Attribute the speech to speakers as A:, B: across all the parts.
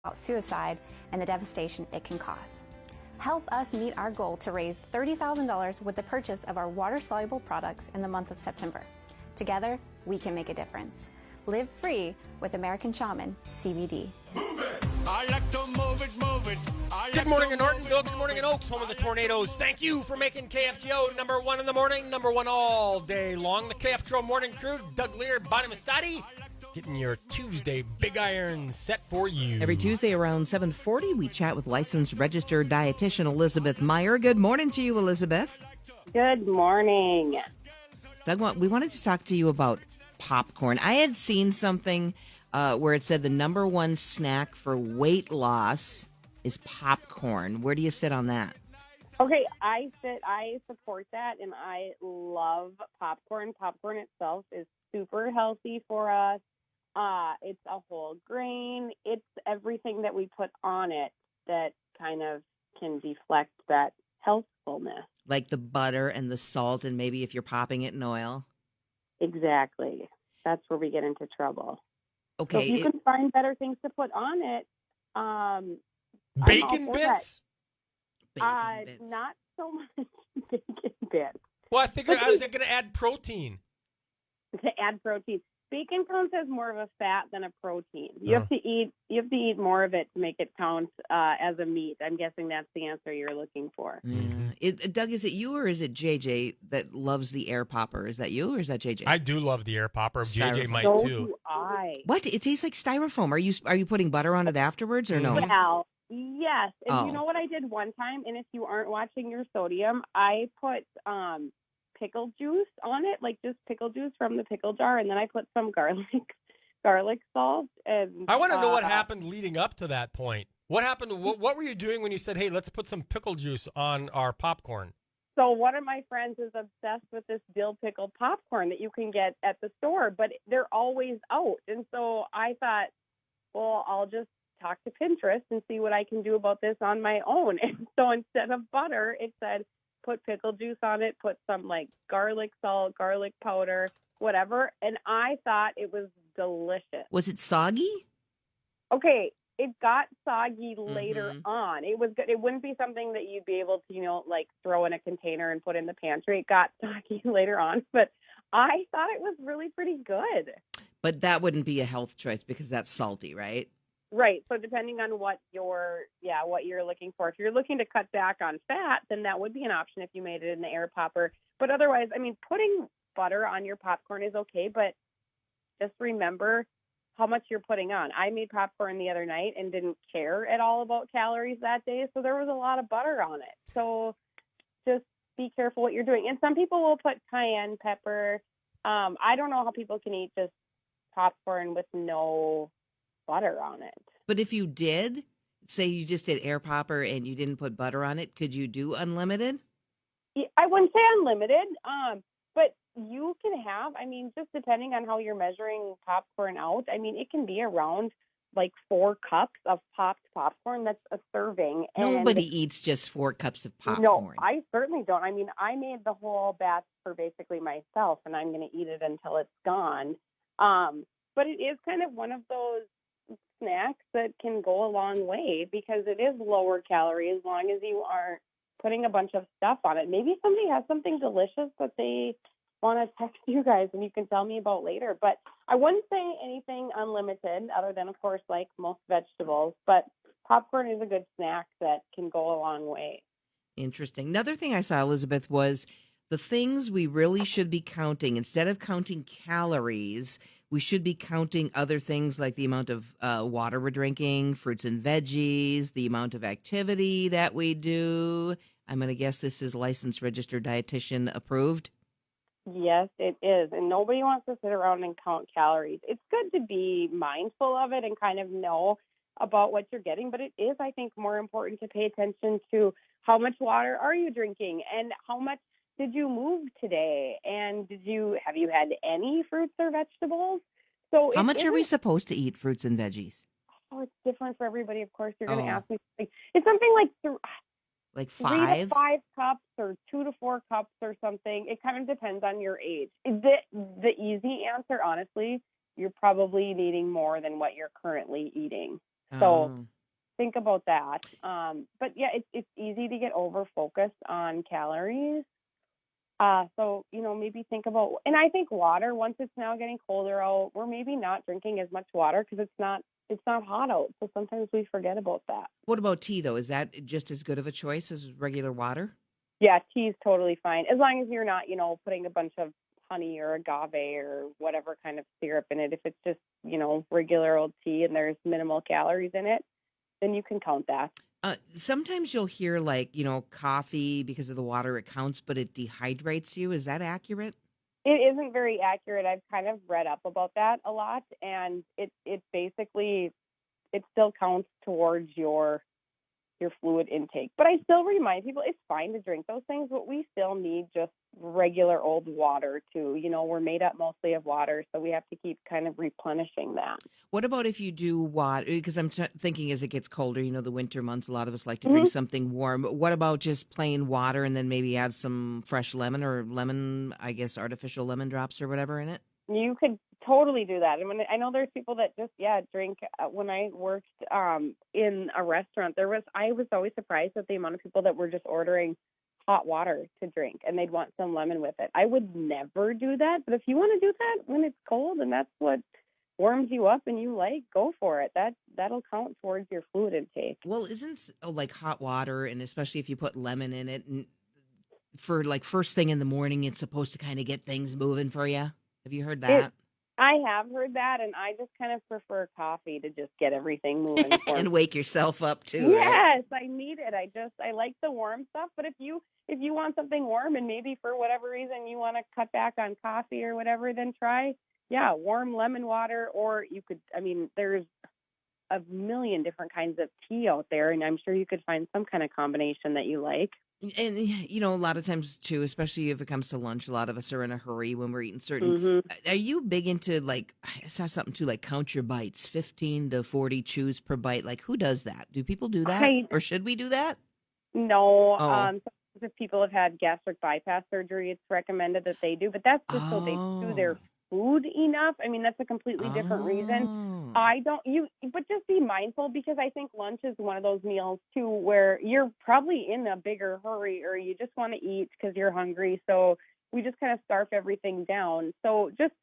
A: about suicide and the devastation it can cause. Help us meet our goal to raise $30,000 with the purchase of our water-soluble products in the month of September. Together, we can make a difference. Live free with American Shaman CBD.
B: I like to move it, move it.
C: Good morning in Nortonville. Good morning in Oaks, home of the Tornadoes. Thank you for making KFGO number one in the morning, number one all day long. The KFGO morning crew, Doug Lear, Bonnie Mastati, getting your Tuesday Big Iron set for you.
D: Every Tuesday around 7:40, we chat with licensed registered dietitian Elizabeth Meyer. Good morning to you, Elizabeth.
E: Good morning.
D: Doug, we wanted to talk to you about popcorn. I had seen something where it said the number one snack for weight loss is popcorn. Where do you sit on that?
E: Okay, I support that, and I love popcorn. Popcorn itself is super healthy for us. It's a whole grain. It's everything that we put on it that kind of can deflect that healthfulness.
D: Like the butter and the salt, and maybe if you're popping it in oil.
E: Exactly. That's where we get into trouble.
D: Okay.
E: So if you can find better things to put on it,
C: Bacon bits?
D: Bacon bits.
E: Not so much bacon bits.
C: Well, I figured I was going to add protein.
E: To add protein. Bacon counts as more of a fat than a protein. You have to eat more of it to make it count as a meat. I'm guessing that's the answer you're looking for.
D: Yeah. Doug, is it you or is it JJ that loves the air popper? Is that you or is that JJ?
C: I do love the air popper. JJ might
E: So
C: too.
E: do I.
D: What? It tastes like styrofoam. Are you putting butter on it afterwards or no?
E: Well, yes. And you
D: Oh.
E: know what I did one time? And if you aren't watching your sodium, I put pickle juice on it, like just pickle juice from the pickle jar, and then I put some garlic salt. And
C: I want to know what happened leading up to that point. What happened? What were you doing when you said, hey, let's put some pickle juice on our popcorn?
E: So one of my friends is obsessed with this dill pickle popcorn that you can get at the store, but they're always out. And so I thought, well, I'll just talk to Pinterest and see what I can do about this on my own. And so instead of butter, it said, put pickle juice on it, put some like garlic salt, garlic powder, whatever. And I thought it was delicious.
D: Was it soggy?
E: Okay, it got soggy later on. It was good. It wouldn't be something that you'd be able to, like throw in a container and put in the pantry. It got soggy later on, but I thought it was really pretty good.
D: But that wouldn't be a health choice because that's salty, right?
E: Right. So depending on what you're looking for. If you're looking to cut back on fat, then that would be an option if you made it in the air popper. But otherwise, I mean, putting butter on your popcorn is okay, but just remember how much you're putting on. I made popcorn the other night and didn't care at all about calories that day, so there was a lot of butter on it. So just be careful what you're doing. And some people will put cayenne pepper. I don't know how people can eat just popcorn with no butter on it.
D: But if you did, say you just did air popper and you didn't put butter on it, could you do unlimited?
E: I wouldn't say unlimited, but you can have, just depending on how you're measuring popcorn out, it can be around like 4 cups of popped popcorn. That's a serving. And
D: nobody eats just 4 cups of popcorn.
E: No, I certainly don't. I made the whole batch for basically myself, and I'm going to eat it until it's gone. But it is kind of one of those snacks that can go a long way because it is lower calorie as long as you aren't putting a bunch of stuff on it. Maybe somebody has something delicious that they want to text you guys and you can tell me about later. But I wouldn't say anything unlimited other than, of course, like most vegetables. But popcorn is a good snack that can go a long way.
D: Interesting. Another thing I saw, Elizabeth, was the things we really should be counting. Instead of counting calories, we should be counting other things like the amount of water we're drinking, fruits and veggies, the amount of activity that we do. I'm going to guess this is licensed registered dietitian approved.
E: Yes, it is. And nobody wants to sit around and count calories. It's good to be mindful of it and kind of know about what you're getting. But it is, I think, more important to pay attention to how much water are you drinking and how much did you move today? And have you had any fruits or vegetables? So
D: how much are we supposed to eat fruits and veggies?
E: Oh, it's different for everybody. Of course, you're going to ask me something. It's something like
D: 5?
E: 3 to 5 cups or 2 to 4 cups or something. It kind of depends on your age. The easy answer, honestly, you're probably needing more than what you're currently eating. So
D: Oh.
E: think about that. But yeah, it's easy to get over focused on calories. So, maybe think about, and I think water, once it's now getting colder out, we're maybe not drinking as much water because it's not hot out. So sometimes we forget about that.
D: What about tea, though? Is that just as good of a choice as regular water?
E: Yeah, tea's totally fine. As long as you're not, putting a bunch of honey or agave or whatever kind of syrup in it. If it's just, regular old tea and there's minimal calories in it, then you can count that.
D: Sometimes you'll hear like, coffee because of the water it counts, but it dehydrates you. Is that accurate?
E: It isn't very accurate. I've kind of read up about that a lot, and it basically it still counts towards your fluid intake. But I still remind people it's fine to drink those things, but we still need just regular old water too. We're made up mostly of water, so we have to keep kind of replenishing that.
D: What about if you do water? Because I'm thinking as it gets colder, the winter months, a lot of us like to drink something warm. But what about just plain water and then maybe add some fresh lemon or lemon, I guess, artificial lemon drops or whatever in it?
E: You could totally do that. And I know there's people that just, drink. When I worked in a restaurant, I was always surprised at the amount of people that were just ordering hot water to drink, and they'd want some lemon with it. I would never do that, but if you want to do that when it's cold and that's what warms you up and you like, go for it. That'll count towards your fluid intake.
D: Well, isn't like hot water, and especially if you put lemon in it, and for like first thing in the morning, it's supposed to kind of get things moving for you? Have you heard that?
E: I have heard that, and I just kind of prefer coffee to just get everything moving for
D: And
E: me.
D: wake yourself up too.
E: Yes, I need it. I like the warm stuff, but if you want something warm and maybe for whatever reason you want to cut back on coffee or whatever, then try warm lemon water, or you could, there's a million different kinds of tea out there, and I'm sure you could find some kind of combination that you like.
D: And, a lot of times, too, especially if it comes to lunch, a lot of us are in a hurry when we're eating certain. Are you big into, like, I saw something, too, like count your bites, 15 to 40 chews per bite? Like, who does that? Do people do that? Or should we do that?
E: No.
D: Oh.
E: Sometimes if people have had gastric bypass surgery, it's recommended that they do, but that's just so they do their food enough. That's a completely different reason. But just be mindful, because I think lunch is one of those meals too where you're probably in a bigger hurry, or you just want to eat because you're hungry. So we just kind of scarf everything down. So just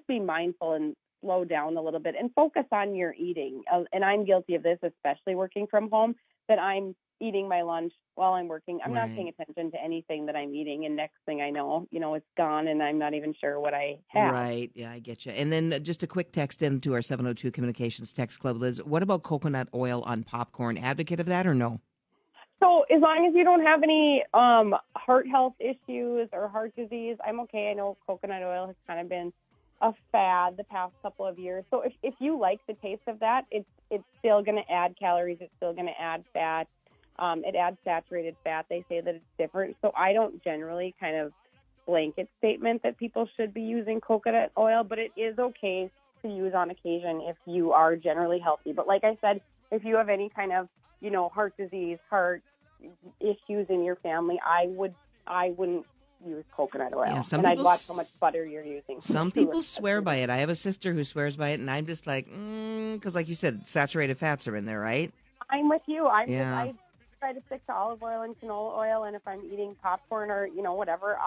E: be mindful and slow down a little bit and focus on your eating. And I'm guilty of this, especially working from home, that I'm eating my lunch while I'm working. I'm not paying attention to anything that I'm eating, and next thing I know, it's gone, and I'm not even sure what I have.
D: Right. Yeah, I get you. And then just a quick text into our 702 Communications Text Club, Liz. What about coconut oil on popcorn? Advocate of that or no?
E: So as long as you don't have any heart health issues or heart disease, I'm okay. I know coconut oil has kind of been a fad the past couple of years. So if you like the taste of that, it's still going to add calories. It's still going to add fat. It adds saturated fat. They say that it's different. So I don't generally kind of blanket statement that people should be using coconut oil, but it is okay to use on occasion if you are generally healthy. But like I said, if you have any kind of, heart disease, heart issues in your family, I wouldn't use coconut oil.
D: Yeah,
E: and I'd watch how much butter you're using.
D: Some people swear by it. I have a sister who swears by it, and I'm just like, because like you said, saturated fats are in there, right?
E: I'm with you. I try to stick to olive oil and canola oil, and if I'm eating popcorn or whatever,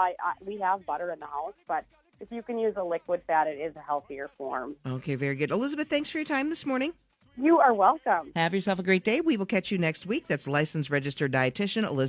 E: we have butter in the house. But if you can use a liquid fat, it is a healthier form.
D: Okay, very good. Elizabeth, thanks for your time this morning.
E: You are welcome.
D: Have yourself a great day. We will catch you next week. That's licensed registered dietitian Elizabeth